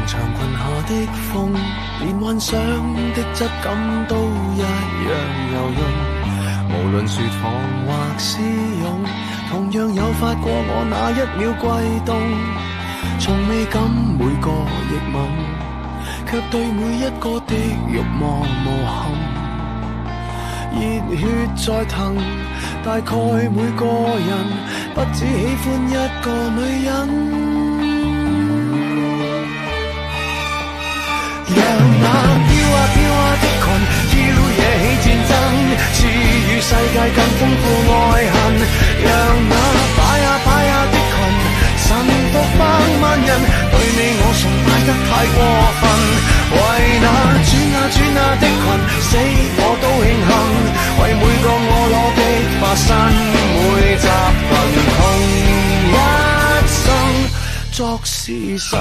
長裙下的風，連幻想的質感都一樣柔潤。無論說謊或是勇，同樣誘發過我那一秒悸動。從未敢每個亦吻，卻對每一個的慾望無憾。熱血在騰，大概每個人不只喜歡一個女人。讓那飄啊飄啊的裙要惹起戰爭，賜予世界更豐富愛恨。讓那擺啊擺啊的裙臣服百萬人，對你我崇拜得太過分。為那轉啊轉啊的裙死我都慶幸，為每個我攞的化身每集貧窮一生作時辰。